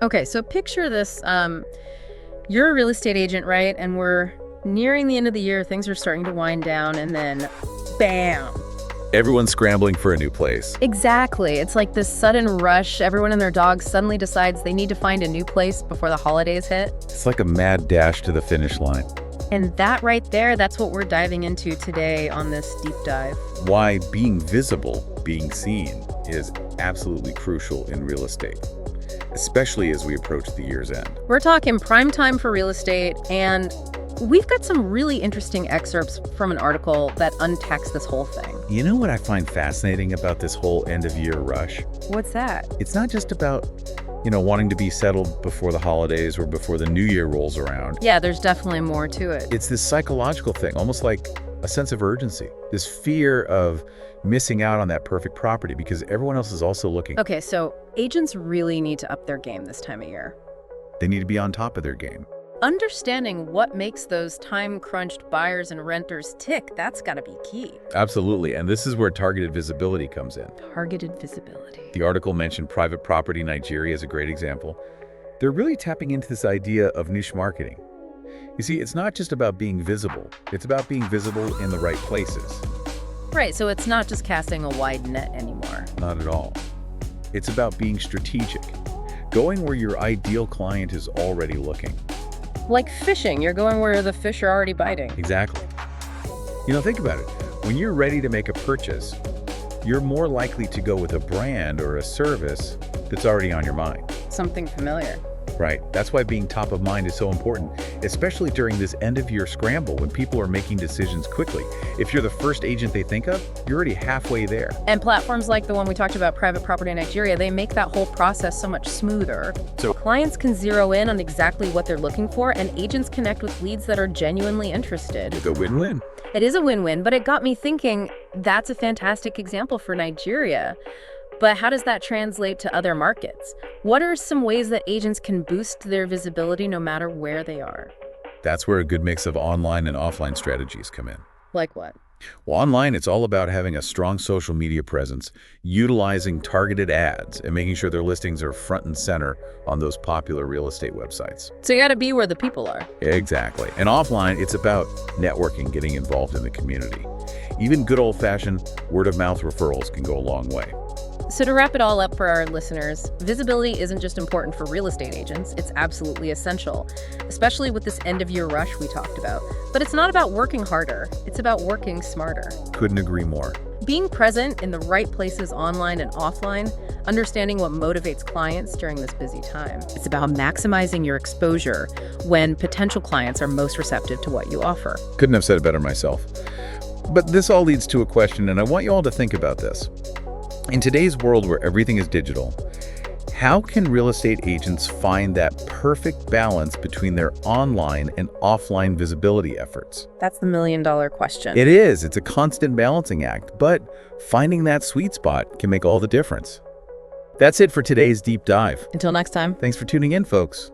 Okay, so picture this. You're a real estate agent, right? And we're nearing the end of the year. Things are starting to wind down, and then bam. Everyone's scrambling for a new place. Exactly. It's like this sudden rush. Everyone and their dogs suddenly decides they need to find a new place before the holidays hit. It's like a mad dash to the finish line. And that right there, that's what we're diving into today on this deep dive. Why being visible, being seen, is absolutely crucial in real estate, especially as we approach the year's end. We're talking prime time for real estate, and we've got some really interesting excerpts from an article that unpacks this whole thing. You know what I find fascinating about this whole end-of-year rush? What's that? It's not just about, wanting to be settled before the holidays or before the new year rolls around. Yeah, there's definitely more to it. It's this psychological thing, almost like a sense of urgency, this fear of missing out on that perfect property because everyone else is also looking. Okay, so agents really need to up their game this time of year. They need to be on top of their game. Understanding what makes those time-crunched buyers and renters tick, that's got to be key. Absolutely, and this is where targeted visibility comes in. Targeted visibility. The article mentioned Private Property Nigeria as a great example. They're really tapping into this idea of niche marketing. You see, it's not just about being visible. It's about being visible in the right places. Right, so it's not just casting a wide net anymore. Not at all. It's about being strategic, going where your ideal client is already looking. Like fishing, you're going where the fish are already biting. Exactly. Think about it. When you're ready to make a purchase, you're more likely to go with a brand or a service that's already on your mind. Something familiar. Right. That's why being top of mind is so important, especially during this end-of-year scramble when people are making decisions quickly. If you're the first agent they think of, you're already halfway there. And platforms like the one we talked about, Private Property Nigeria, they make that whole process so much smoother. So clients can zero in on exactly what they're looking for, and agents connect with leads that are genuinely interested. it's a win-win. It is a win-win, but it got me thinking, that's a fantastic example for Nigeria. But how does that translate to other markets? What are some ways that agents can boost their visibility no matter where they are? That's where a good mix of online and offline strategies come in. Like what? Well, online, it's all about having a strong social media presence, utilizing targeted ads, and making sure their listings are front and center on those popular real estate websites. So you got to be where the people are. Exactly. And offline, it's about networking, getting involved in the community. Even good old-fashioned word-of-mouth referrals can go a long way. So to wrap it all up for our listeners, visibility isn't just important for real estate agents, it's absolutely essential, especially with this end-of-year rush we talked about. But it's not about working harder, it's about working smarter. Couldn't agree more. Being present in the right places online and offline, understanding what motivates clients during this busy time. It's about maximizing your exposure when potential clients are most receptive to what you offer. Couldn't have said it better myself. But this all leads to a question, and I want you all to think about this. In today's world where everything is digital, how can real estate agents find that perfect balance between their online and offline visibility efforts? That's the million-dollar question. It is. It's a constant balancing act, but finding that sweet spot can make all the difference. That's it for today's deep dive. Until next time. Thanks for tuning in, folks.